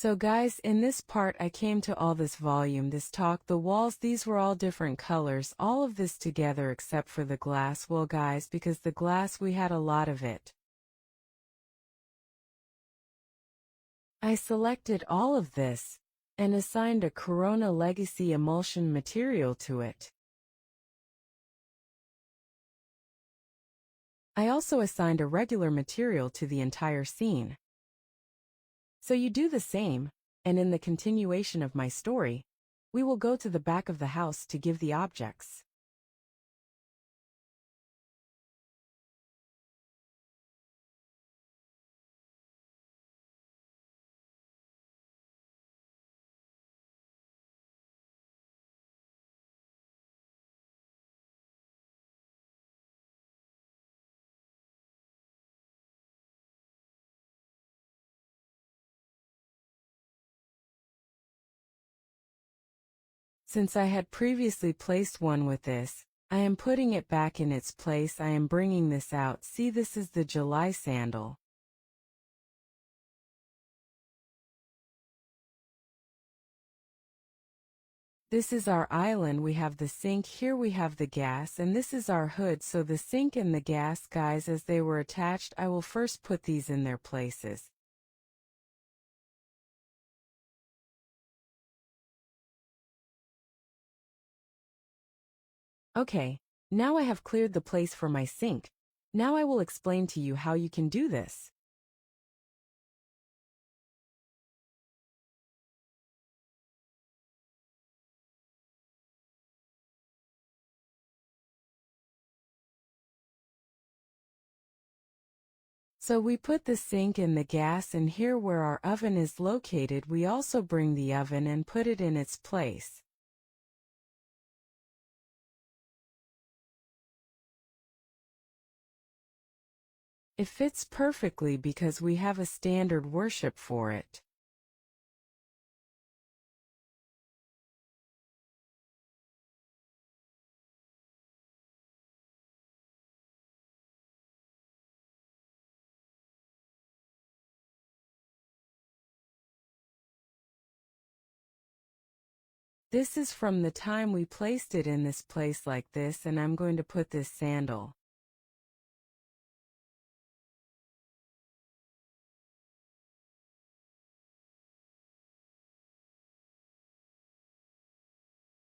So guys, in this part I came to all this volume, this talk, the walls, these were all different colors, all of this together except for the glass. Well guys, because the glass we had a lot of it. I selected all of this and assigned a Corona Legacy emulsion material to it. I also assigned a regular material to the entire scene. So you do the same, and in the continuation of my story, we will go to the back of the house to give the objects. Since I had previously placed one with this, I am putting it back in its place. I am bringing this out. See, this is the July sandal. This is our island. We have the sink, here we have the gas, and this is our hood. So the sink and the gas, guys, as they were attached, I will first put these in their places. Okay, now I have cleared the place for my sink. Now I will explain to you how you can do this. So we put the sink and the gas, and here where our oven is located, we also bring the oven and put it in its place. It fits perfectly because we have a standard worship for it. This is from the time we placed it in this place like this, and I'm going to put this sandal.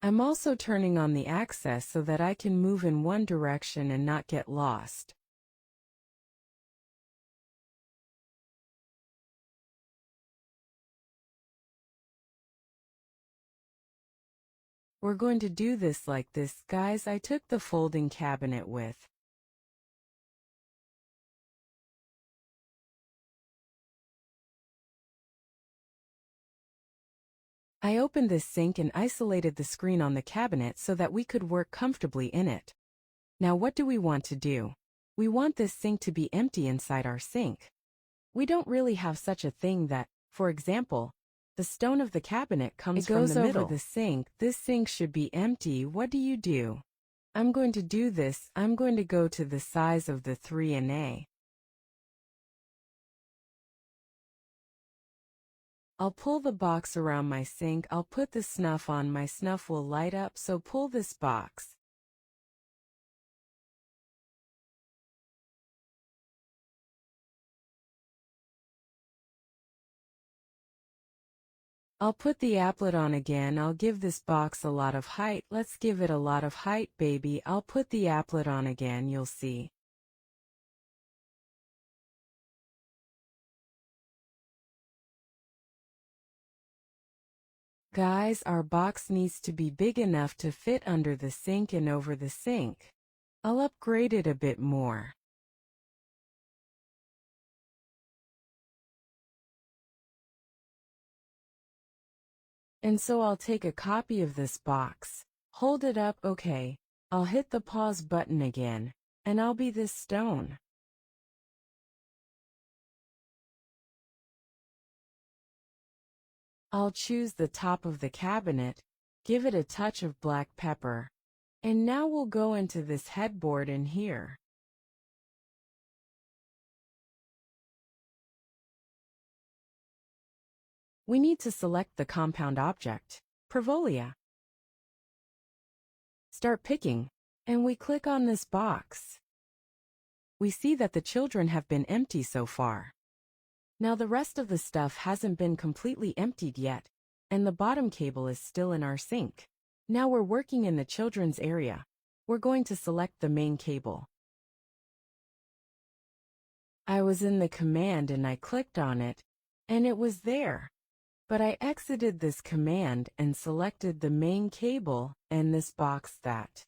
I'm also turning on the access so that I can move in one direction and not get lost. We're going to do this like this, guys. I took the folding cabinet with I opened this sink and isolated the screen on the cabinet so that we could work comfortably in it. Now what do we want to do? We want this sink to be empty inside our sink. We don't really have such a thing that, for example, the stone of the cabinet comes from the middle. It goes over the sink. This sink should be empty. What do you do? I'm going to do this. I'm going to go to the size of the 3NA. I'll pull the box around my sink. I'll put the snuff on. My snuff will light up, so pull this box. I'll put the applet on again. I'll give this box a lot of height. Let's give it a lot of height, baby. I'll put the applet on again, you'll see. Guys, our box needs to be big enough to fit under the sink and over the sink. I'll upgrade it a bit more. And so I'll take a copy of this box, hold it up, okay. I'll hit the pause button again, and I'll be this stone. I'll choose the top of the cabinet, give it a touch of black pepper. And now we'll go into this headboard in here. We need to select the compound object, Parvolia. Start picking, and we click on this box. We see that the children have been empty so far. Now the rest of the stuff hasn't been completely emptied yet, and the bottom cable is still in our sink. Now we're working in the children's area. We're going to select the main cable. I was in the command and I clicked on it, and it was there. But I exited this command and selected the main cable and this box that.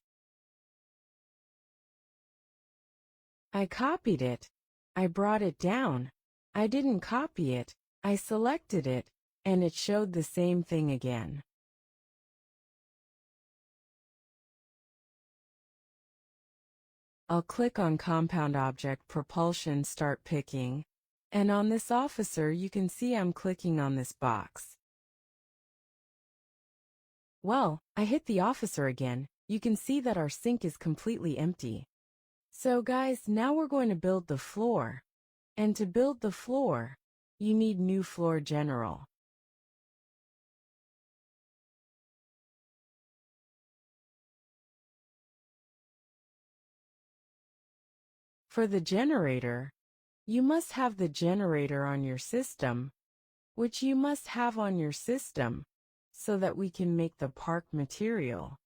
I copied it. I brought it down. I didn't copy it. I selected it, and it showed the same thing again. I'll click on Compound Object Propulsion Start Picking, and on this officer you can see I'm clicking on this box. Well, I hit the officer again. You can see that our sink is completely empty. So guys, now we're going to build the floor. And to build the floor, you need New Floor General. For the generator, you must have the generator on your system, which you must have on your system, so that we can make the park material.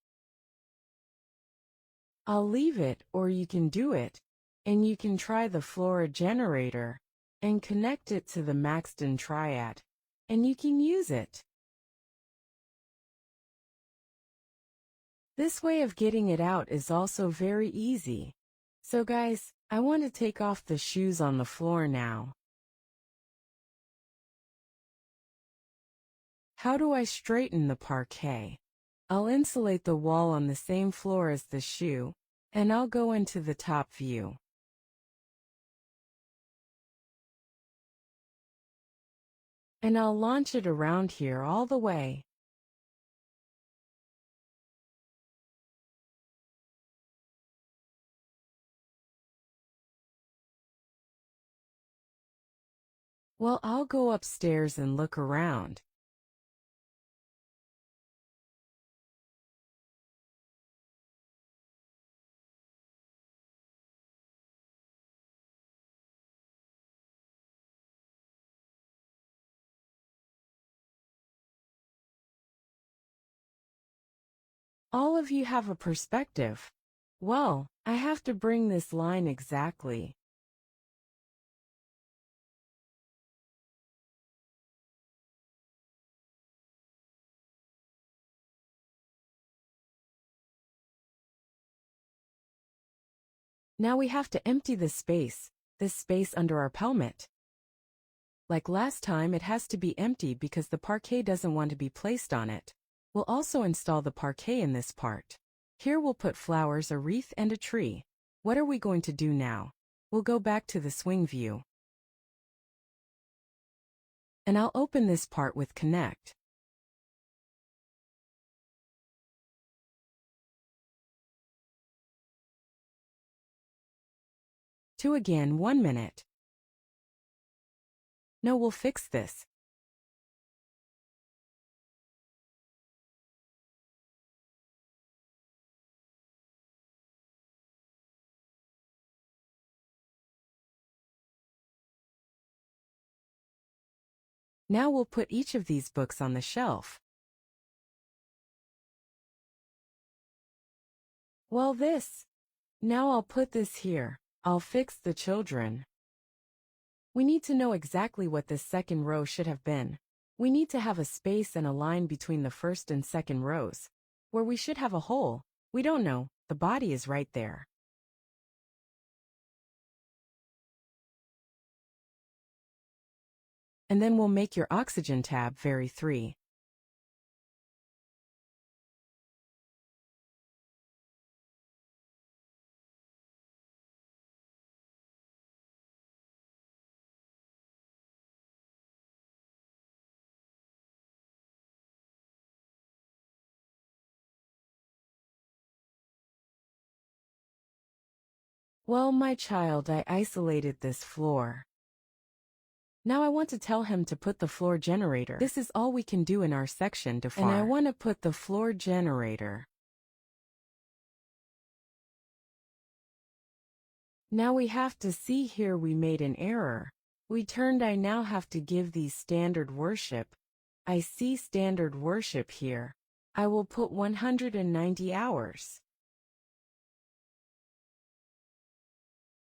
I'll leave it, or you can do it, and you can try the Flora generator, and connect it to the Maxton Triad, and you can use it. This way of getting it out is also very easy. So guys, I want to take off the shoes on the floor now. How do I straighten the parquet? I'll insulate the wall on the same floor as the shoe, and I'll go into the top view. And I'll launch it around here all the way. Well, I'll go upstairs and look around. All of you have a perspective. Well, I have to bring this line exactly. Now we have to empty this space under our pelmet. Like last time, it has to be empty because the parquet doesn't want to be placed on it. We'll also install the parquet in this part. Here we'll put flowers, a wreath, and a tree. What are we going to do now? We'll go back to the swing view. And I'll open this part with Connect. To again 1 minute. No, we'll fix this. Now we'll put each of these books on the shelf. Well, this. Now I'll put this here. I'll fix the children. We need to know exactly what this second row should have been. We need to have a space and a line between the first and second rows. Where we should have a hole, we don't know, the body is right there. And then we'll make your oxygen tab vary 3. Well, my child, I isolated this floor. Now I want to tell him to put the floor generator. This is all we can do in our section to far. And I want to put the floor generator. Now we have to see here we made an error. I now have to give these standard worship. I see standard worship here. I will put 190 hours.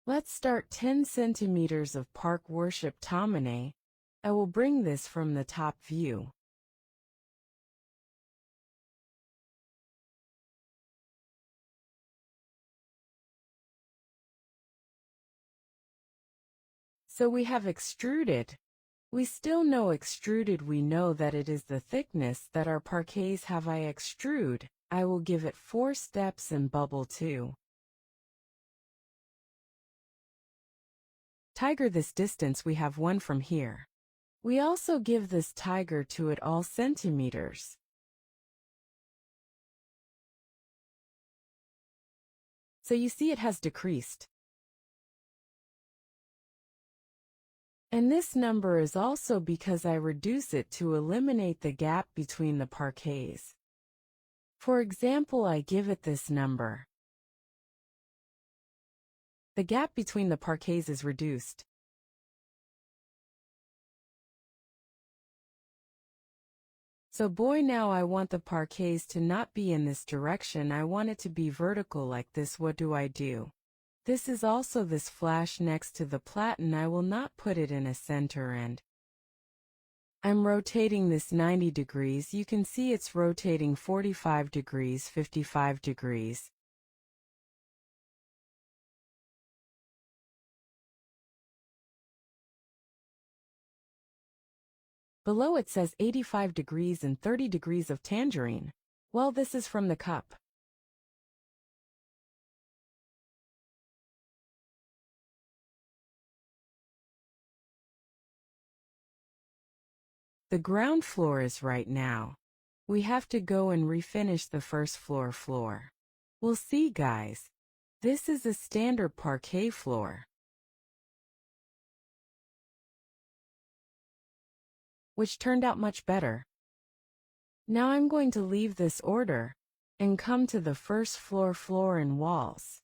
Let's start 10 centimeters of park worship Tamane. I will bring this from the top view. So we have extruded. We still know extruded. We know that it is the thickness that our parquets have. I extrude. I will give it 4 steps and bubble 2. Tiger this distance we have 1 from here. We also give this tiger to it all centimeters. So you see it has decreased. And this number is also because I reduce it to eliminate the gap between the parquets. For example, I give it this number. The gap between the parquets is reduced. So now I want the parquets to not be in this direction. I want it to be vertical like this. What do? This is also this flash next to the platen. I will not put it in a center and I'm rotating this 90 degrees. You can see it's rotating 45 degrees, 55 degrees. Below it says 85 degrees and 30 degrees of tangerine. Well, this is from the cup. The ground floor is right now. We have to go and refinish the first floor. We'll see, guys. This is a standard parquet floor, which turned out much better. Now I'm going to leave this order and come to the first floor and walls.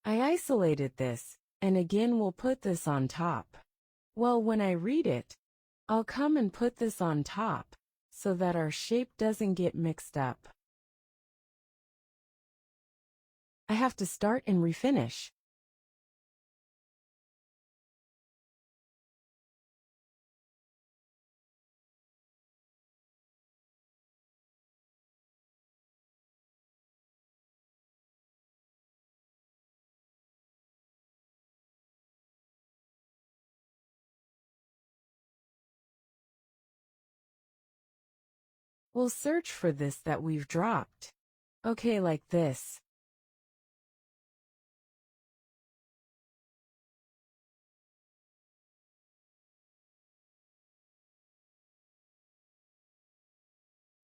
I isolated this, and again we'll put this on top. Well, when I read it, I'll come and put this on top, so that our shape doesn't get mixed up. I have to start and refinish. We'll search for this that we've dropped. Okay, like this.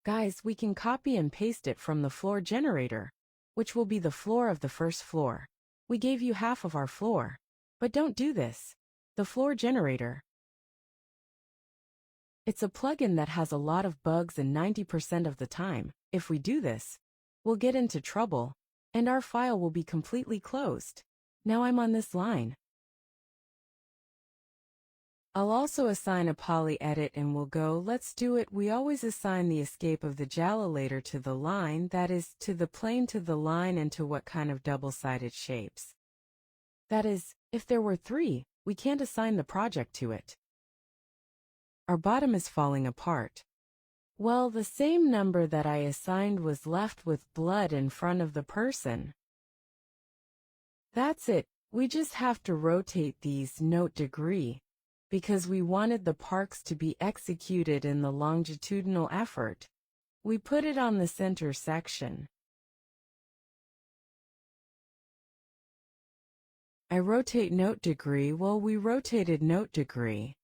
Guys, we can copy and paste it from the floor generator, which will be the floor of the first floor. We gave you half of our floor. But don't do this. The floor generator. It's a plugin that has a lot of bugs, and 90% of the time, if we do this, we'll get into trouble, and our file will be completely closed. Now I'm on this line. I'll also assign a poly edit and we'll go, let's do it. We always assign the escape of the jalolator to the line, that is, to the plane, to the line, and to what kind of double-sided shapes. That is, if there were 3, we can't assign the project to it. Our bottom is falling apart. Well, the same number that I assigned was left with blood in front of the person. That's it. We just have to rotate these note degree, because we wanted the parks to be executed in the longitudinal effort. We put it on the center section. I rotate note degree. Well, we rotated note degree.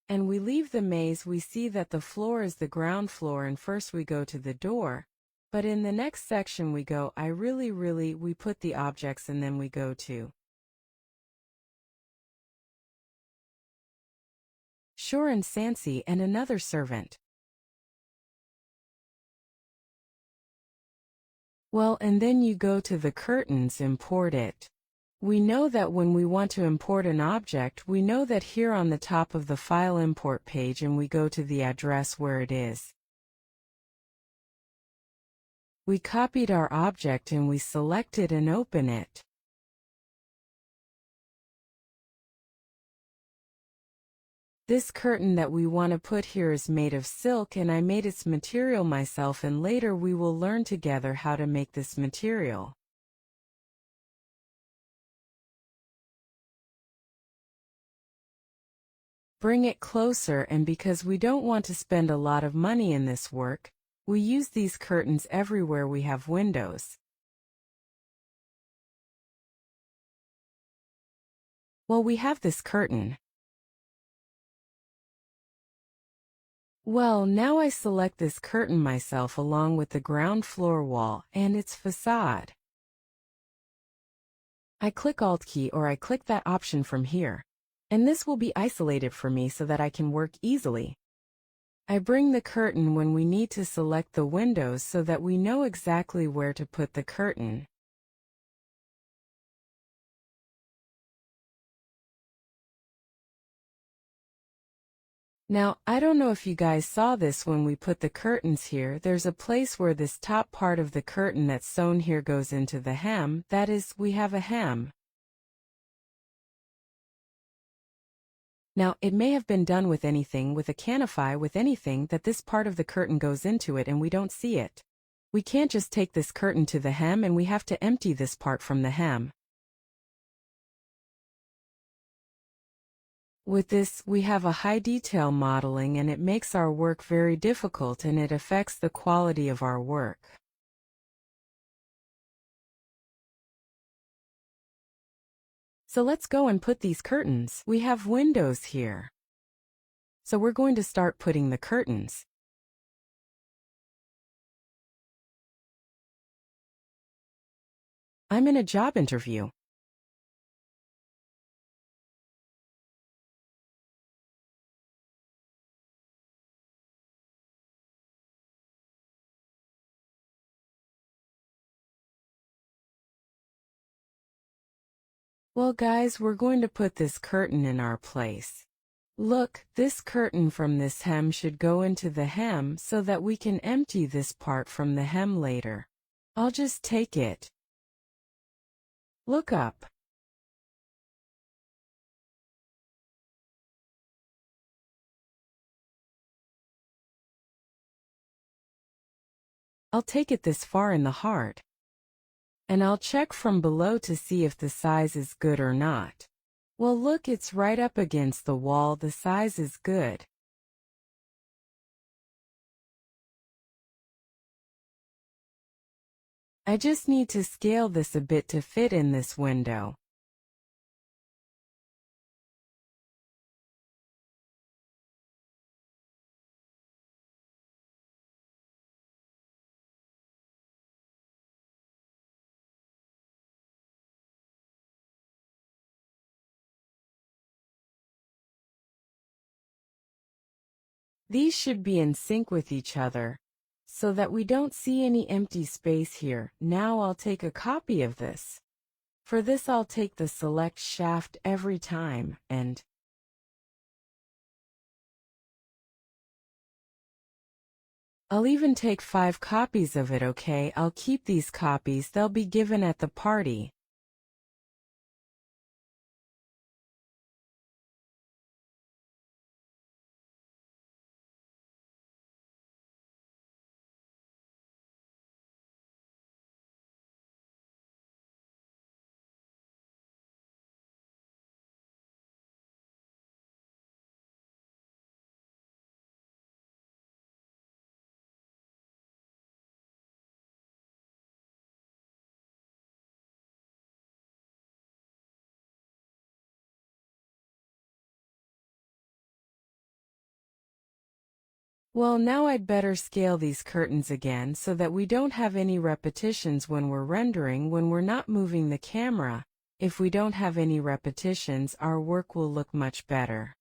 and we leave the maze, we see that the floor is the ground floor, and first we go to the door. But in the next section we go, we put the objects, and then we go to Shore and Sansi and another servant. Well, and then you go to the curtains, import it. We know that when we want to import an object, we know that here on the top of the file import page, and we go to the address where it is. We copied our object and we select it and open it. This curtain that we want to put here is made of silk, and I made its material myself, and later we will learn together how to make this material. Bring it closer, and because we don't want to spend a lot of money in this work, we use these curtains everywhere we have windows. Well, we have this curtain. Well, now I select this curtain myself along with the ground floor wall and its facade. I click Alt key, or I click that option from here, and this will be isolated for me so that I can work easily. I bring the curtain when we need to select the windows so that we know exactly where to put the curtain. Now, I don't know if you guys saw this when we put the curtains here. There's a place where this top part of the curtain that's sewn here goes into the hem. That is, we have a hem. Now, it may have been done with anything, with a canify, with anything, that this part of the curtain goes into it and we don't see it. We can't just take this curtain to the hem, and we have to empty this part from the hem. With this, we have a high detail modeling, and it makes our work very difficult, and it affects the quality of our work. So let's go and put these curtains. We have windows here. So we're going to start putting the curtains. I'm in a job interview. Well, guys, we're going to put this curtain in our place. Look, this curtain from this hem should go into the hem so that we can empty this part from the hem later. I'll just take it. Look up. I'll take it this far in the heart. And I'll check from below to see if the size is good or not. Well, look, it's right up against the wall. The size is good. I just need to scale this a bit to fit in this window. These should be in sync with each other, so that we don't see any empty space here. Now I'll take a copy of this. For this, I'll take the select shaft every time, and I'll even take 5 copies of it, okay? I'll keep these copies, they'll be given at the party. Well, now I'd better scale these curtains again so that we don't have any repetitions when we're rendering when we're not moving the camera. If we don't have any repetitions, our work will look much better.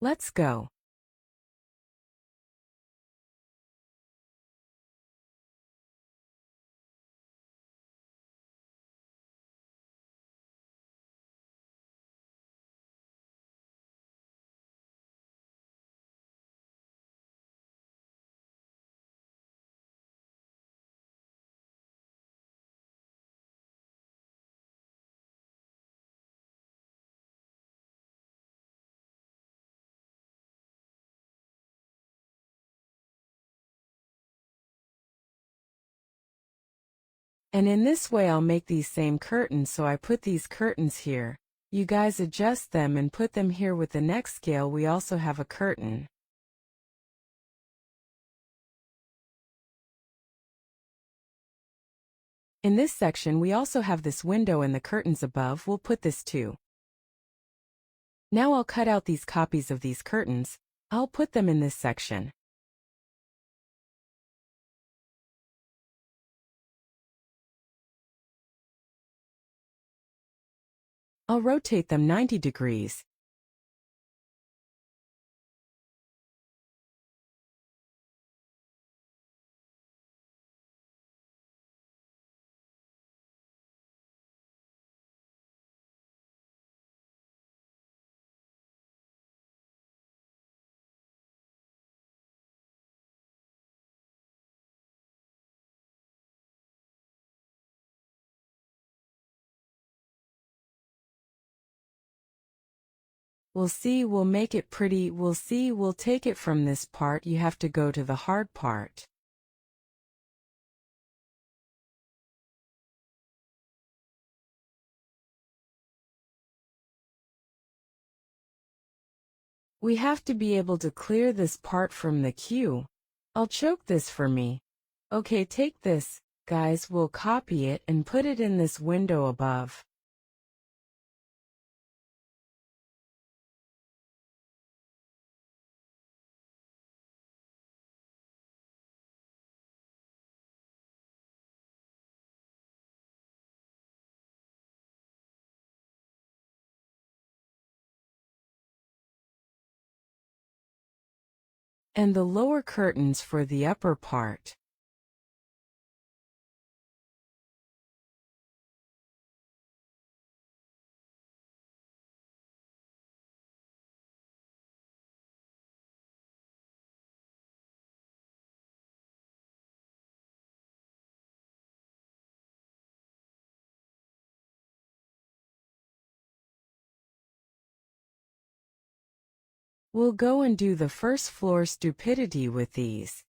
Let's go. And in this way I'll make these same curtains, so I put these curtains here. You guys adjust them and put them here. With the next scale we also have a curtain. In this section we also have this window and the curtains above. We'll put this too. Now I'll cut out these copies of these curtains. I'll put them in this section. I'll rotate them 90 degrees. We'll make it pretty. We'll take it from this part. You have to go to the hard part. We have to be able to clear this part from the queue. I'll choke this for me. Okay, take this, guys. We'll copy it and put it in this window above. And the lower curtains for the upper part. We'll go and do the first floor stupidity with these.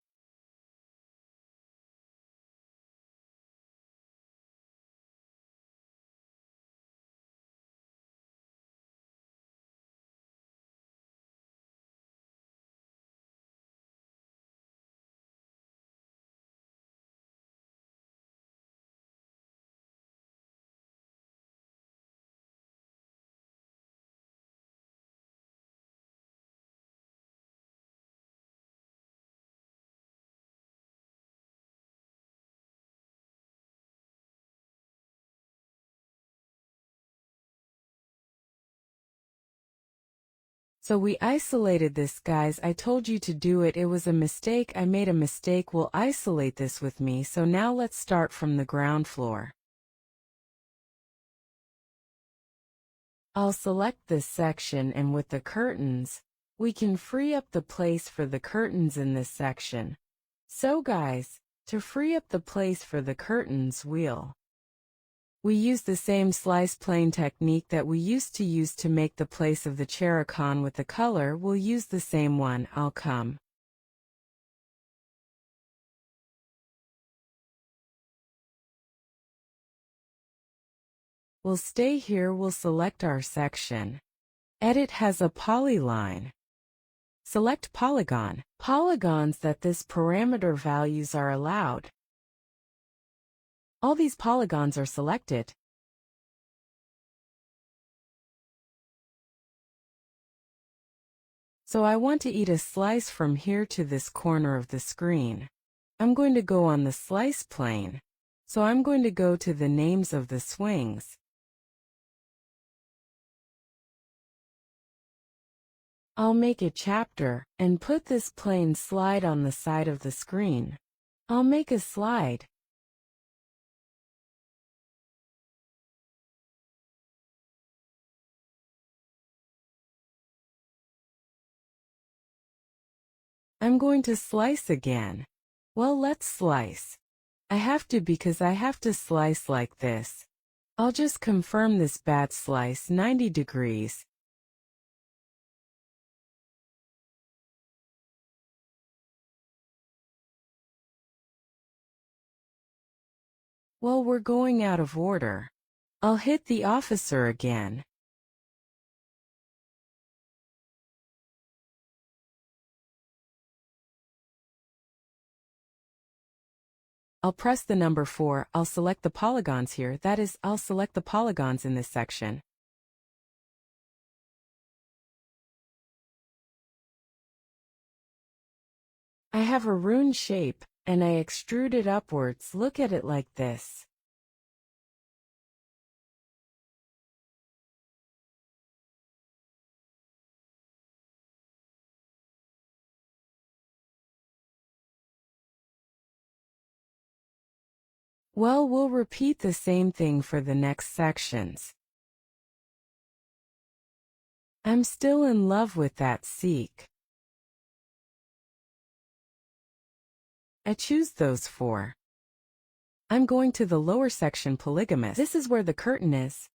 So we isolated this, guys. I told you to do it. It was a mistake. I made a mistake. We'll isolate this with me. So now let's start from the ground floor. I'll select this section, and with the curtains, we can free up the place for the curtains in this section. So guys, to free up the place for the curtains, we use the same slice plane technique that we used to use to make the place of the chair icon with the color. We'll use the same one. I'll come. We'll stay here. We'll select our section. Edit has a polyline. Select polygon. Polygons that this parameter values are allowed. All these polygons are selected. So I want to eat a slice from here to this corner of the screen. I'm going to go on the slice plane. So I'm going to go to the names of the swings. I'll make a chapter and put this plane slide on the side of the screen. I'll make a slide. I'm going to slice again. Well, let's slice. I have to because I have to slice like this. I'll just confirm this bat slice 90 degrees. Well, we're going out of order. I'll hit the officer again. I'll press the number 4. I'll select the polygons here. That is, I'll select the polygons in this section. I have a rune shape, and I extrude it upwards. Look at it like this. Well, we'll repeat the same thing for the next sections. I'm still in love with that seek. I choose those 4. I'm going to the lower section polygamous. This is where the curtain is.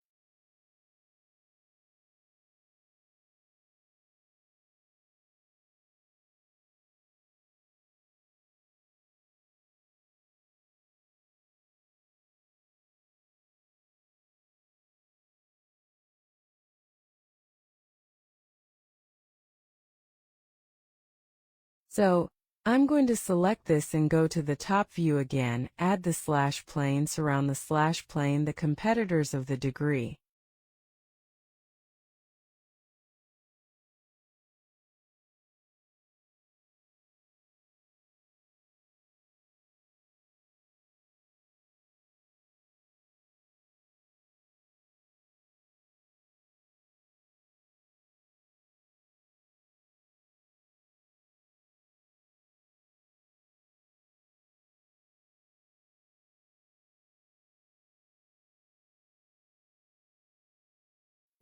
So, I'm going to select this and go to the top view again, add the slash plane, surround the slash plane, the competitors of the degree.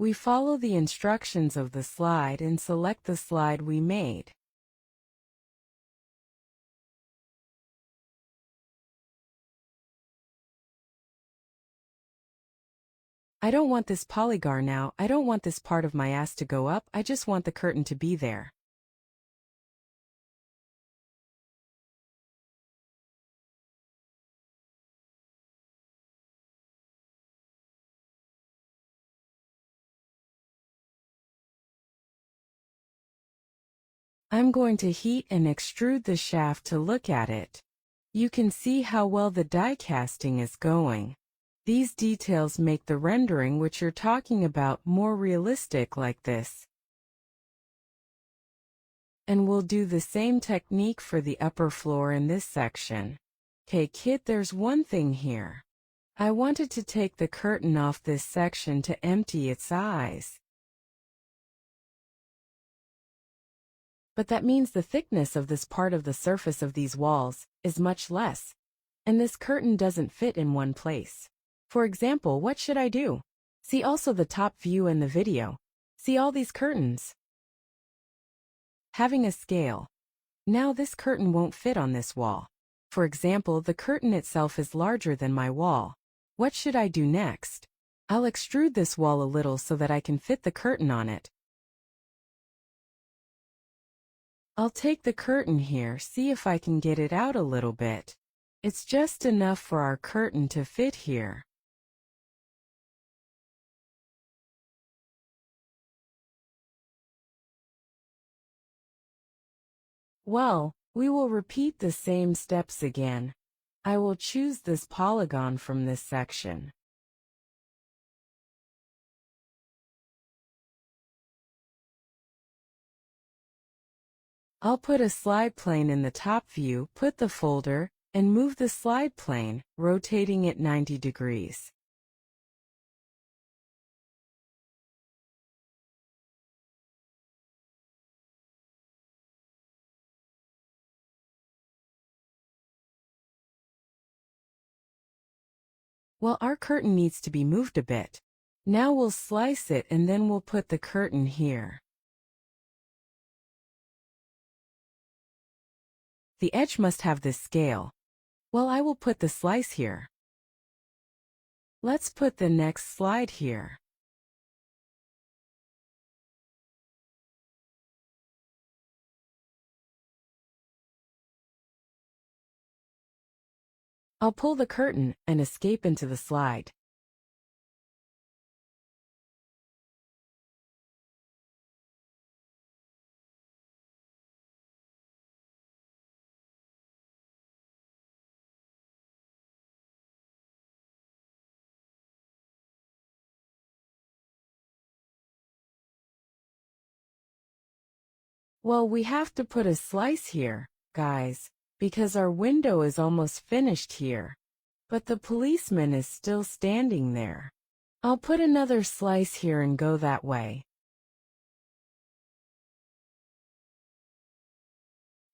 We follow the instructions of the slide and select the slide we made. I don't want this polygon now. I don't want this part of my ass to go up. I just want the curtain to be there. I'm going to heat and extrude the shaft to look at it. You can see how well the die casting is going. These details make the rendering which you're talking about more realistic like this. And we'll do the same technique for the upper floor in this section. Okay, kid, there's one thing here. I wanted to take the curtain off this section to empty its eyes. But that means the thickness of this part of the surface of these walls is much less, and this curtain doesn't fit in one place. For example, what should I do? See also the top view in the video. See all these curtains? Having a scale. Now this curtain won't fit on this wall. For example, the curtain itself is larger than my wall. What should I do next? I'll extrude this wall a little so that I can fit the curtain on it. I'll take the curtain here, see if I can get it out a little bit. It's just enough for our curtain to fit here. Well, we will repeat the same steps again. I will choose this polygon from this section. I'll put a slide plane in the top view, put the folder, and move the slide plane, rotating it 90 degrees. Well, our curtain needs to be moved a bit. Now we'll slice it and then we'll put the curtain here. The edge must have this scale. Well, I will put the slice here. Let's put the next slide here. I'll pull the curtain and escape into the slide. Well, we have to put a slice here, guys, because our window is almost finished here. But the policeman is still standing there. I'll put another slice here and go that way.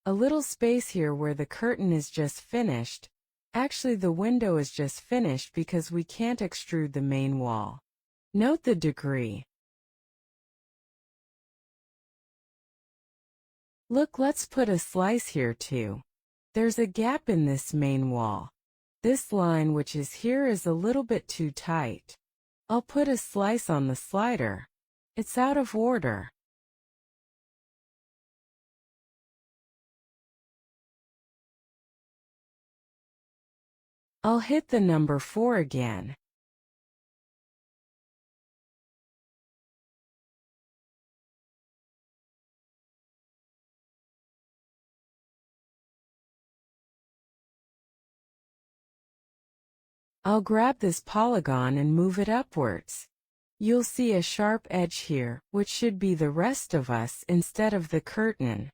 A little space here where the curtain is just finished. Actually, the window is just finished because we can't extrude the main wall. Note the degree. Look, let's put a slice here too. There's a gap in this main wall. This line which is here is a little bit too tight. I'll put a slice on the slider. It's out of order. I'll hit the number 4 again. I'll grab this polygon and move it upwards. You'll see a sharp edge here, which should be the rest of us instead of the curtain.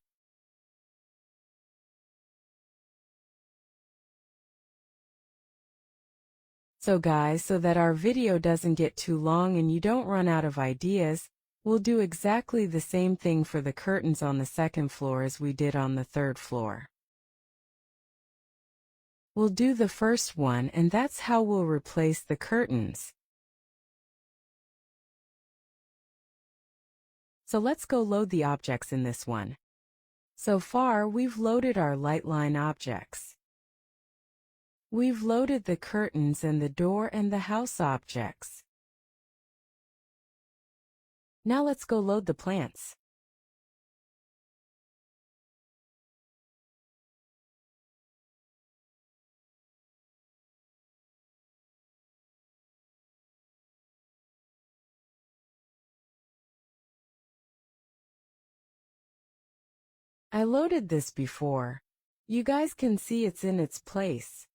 So guys, so that our video doesn't get too long and you don't run out of ideas, we'll do exactly the same thing for the curtains on the second floor as we did on the third floor. We'll do the first one, and that's how we'll replace the curtains. So let's go load the objects in this one. So far, we've loaded our Lightline objects. We've loaded the curtains and the door and the house objects. Now let's go load the plants. I loaded this before. You guys can see it's in its place.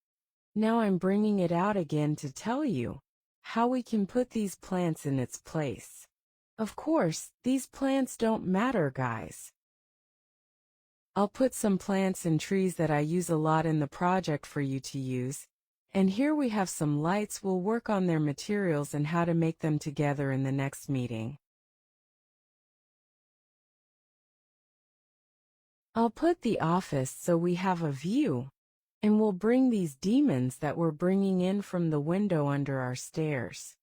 Now I'm bringing it out again to tell you how we can put these plants in its place. Of course, these plants don't matter, guys. I'll put some plants and trees that I use a lot in the project for you to use. And here we have some lights. We'll work on their materials and how to make them together in the next meeting. I'll put the office so we have a view, and we'll bring these demons that we're bringing in from the window under our stairs.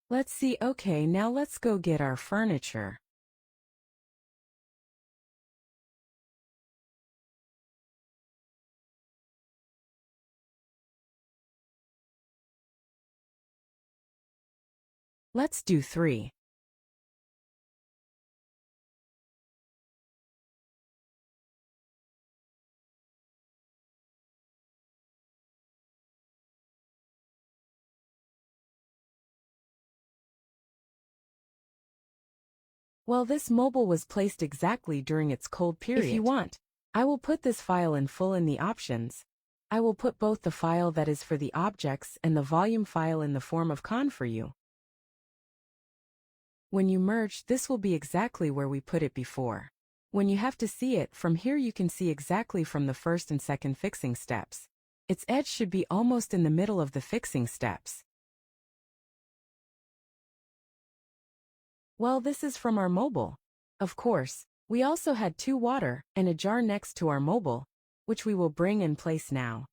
Let's see. Okay, now let's go get our furniture. Let's do 3. Well, this mobile was placed exactly during its cold period. If you want, I will put this file in full in the options. I will put both the file that is for the objects and the volume file in the form of con for you. When you merge, this will be exactly where we put it before. When you have to see it, from here you can see exactly from the first and second fixing steps. Its edge should be almost in the middle of the fixing steps. Well, this is from our mobile. Of course, we also had 2 water and a jar next to our mobile, which we will bring in place now.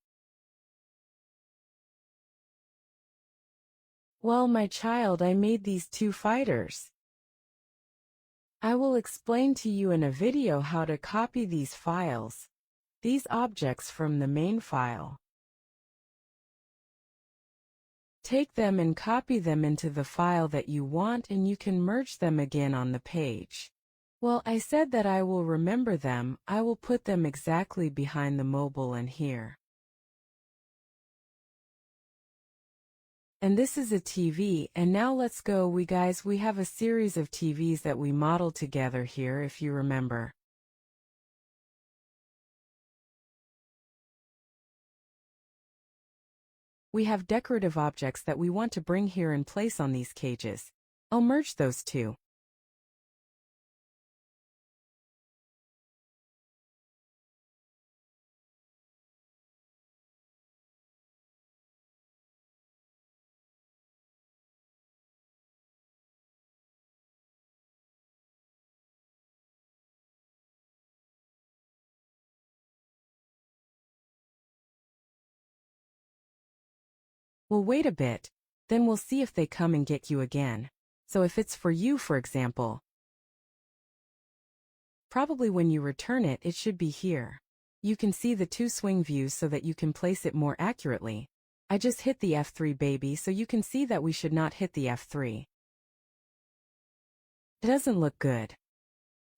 Well, my child, I made these 2 fighters. I will explain to you in a video how to copy these files, these objects from the main file. Take them and copy them into the file that you want, and you can merge them again on the page. Well, I said that I will remember them. I will put them exactly behind the mobile and here. And this is a TV, and now let's go. We have a series of TVs that we modeled together here, if you remember. We have decorative objects that we want to bring here in place on these cages. I'll merge those two. We'll wait a bit, then we'll see if they come and get you again. So if it's for you, for example, probably when you return it, it should be here. You can see the 2 swing views so that you can place it more accurately. I just hit the F3 baby, so you can see that we should not hit the F3. It doesn't look good.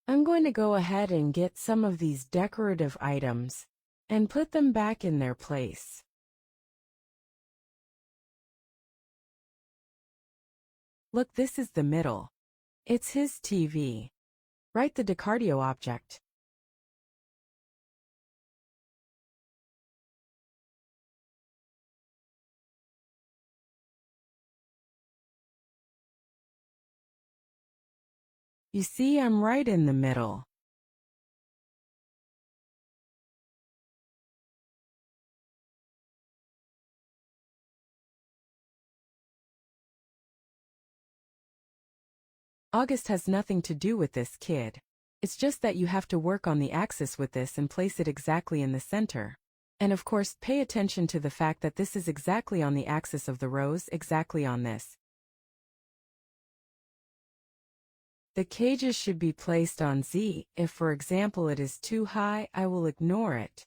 I'm going to go ahead and get some of these decorative items and put them back in their place. Look, this is the middle. It's his TV. Write the Decardio object. You see, I'm right in the middle. August has nothing to do with this, kid. It's just that you have to work on the axis with this and place it exactly in the center. And of course, pay attention to the fact that this is exactly on the axis of the rows, exactly on this. The cages should be placed on Z. If, for example, it is too high, I will ignore it.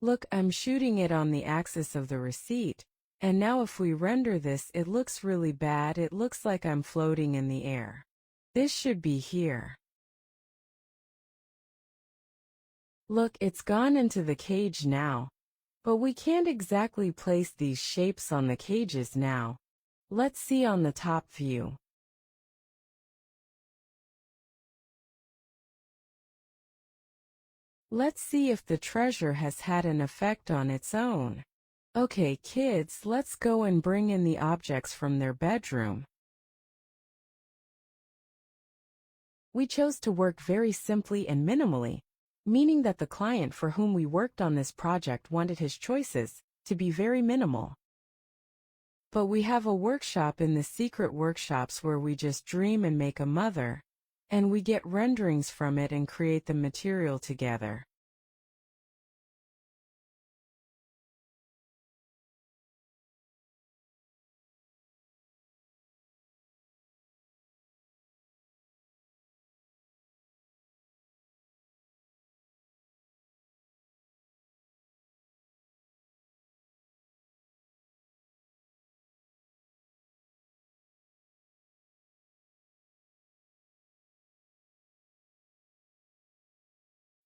Look, I'm shooting it on the axis of the receipt. And now if we render this, it looks really bad. It looks like I'm floating in the air. This should be here. Look, it's gone into the cage now. But we can't exactly place these shapes on the cages now. Let's see on the top view. Let's see if the treasure has had an effect on its own. Okay, kids, let's go and bring in the objects from their bedroom. We chose to work very simply and minimally, meaning that the client for whom we worked on this project wanted his choices to be very minimal. But we have a workshop in the secret workshops where we just dream and make a mother, and we get renderings from it and create the material together.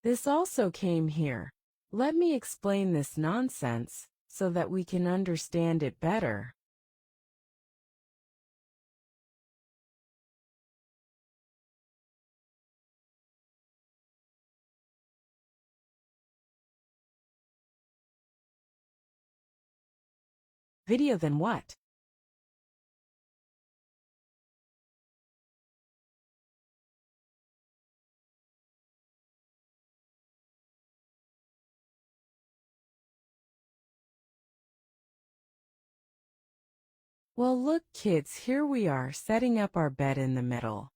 This also came here. Let me explain this nonsense so that we can understand it better. Video then what? Well, look kids, here we are setting up our bed in the middle.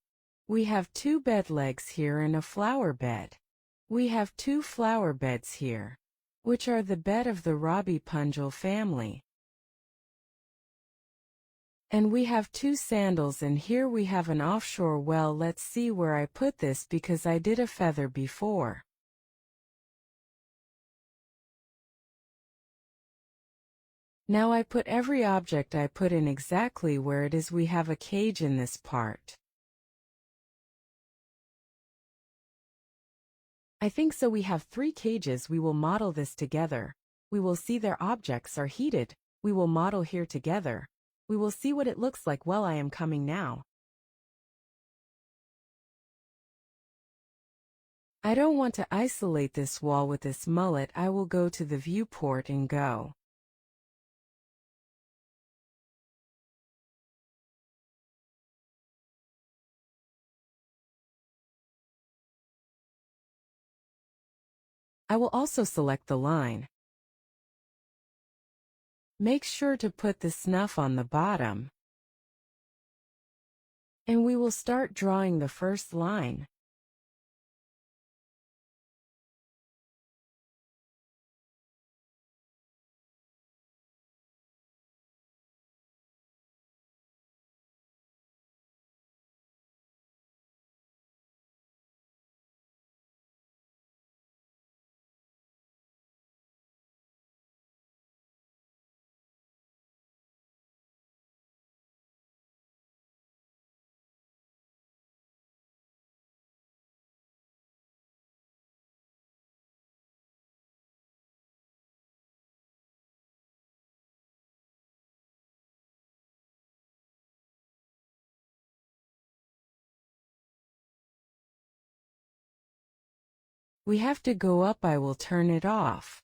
We have 2 bed legs here and a flower bed. We have 2 flower beds here, which are the bed of the Rabipunjal family. And we have 2 sandals, and here we have an offshore well. Let's see where I put this because I did a feather before. Now I put every object I put in exactly where it is. We have a cage in this part. I think so. We have 3 cages. We will model this together. We will see their objects are heated. We will model here together. We will see what it looks like. Well, I am coming now. I don't want to isolate this wall with this mullet. I will go to the viewport and go. I will also select the line. Make sure to put the snuff on the bottom. And we will start drawing the first line. We have to go up. I will turn it off.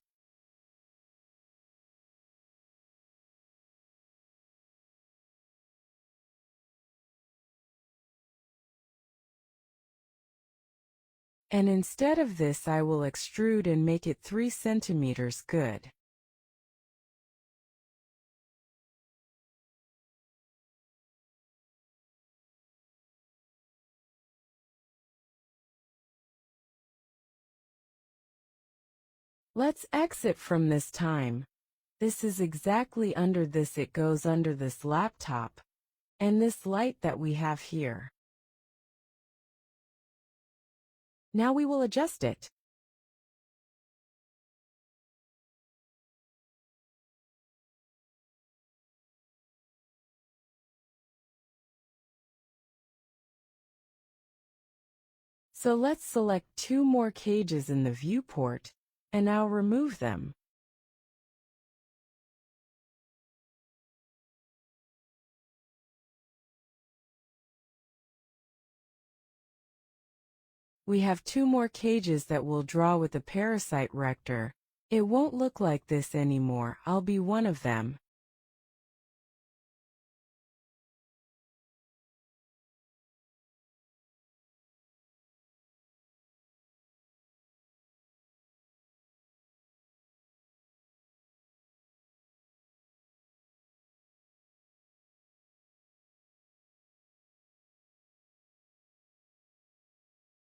And instead of this I will extrude and make it 3 centimeters. Good. Let's exit from this time. This is exactly under this. It goes under this laptop. And this light that we have here. Now we will adjust it. So let's select 2 more cages in the viewport, and now remove them. We have 2 more cages that we'll draw with the parasite rector. It won't look like this anymore. I'll be one of them.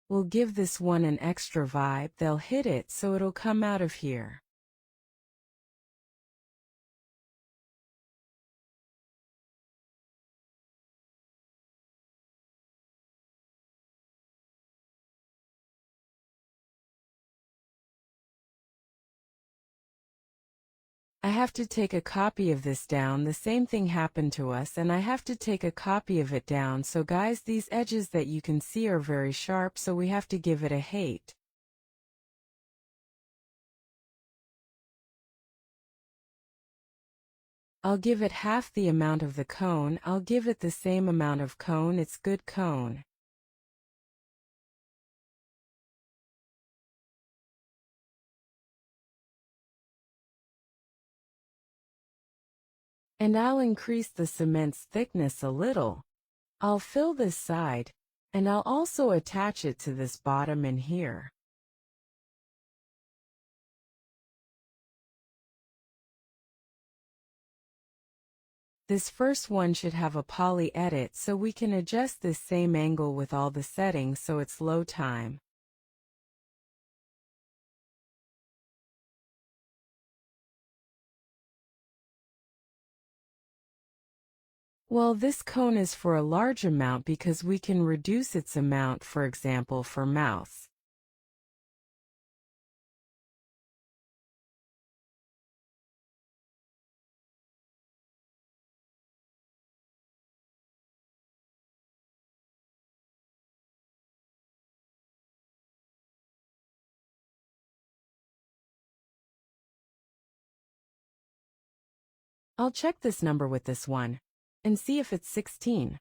We'll give this one an extra vibe. They'll hit it so it'll come out of here. I have to take a copy of this down. The same thing happened to us, and I have to take a copy of it down. So guys, these edges that you can see are very sharp, so we have to give it a height. I'll give it half the amount of the cone. I'll give it the same amount of cone. It's good cone. And I'll increase the cement's thickness a little. I'll fill this side, and I'll also attach it to this bottom in here. This first one should have a poly edit, so we can adjust this same angle with all the settings so it's low time. Well, this cone is for a large amount because we can reduce its amount, for example, for mouths. I'll check this number with this one and see if it's 16.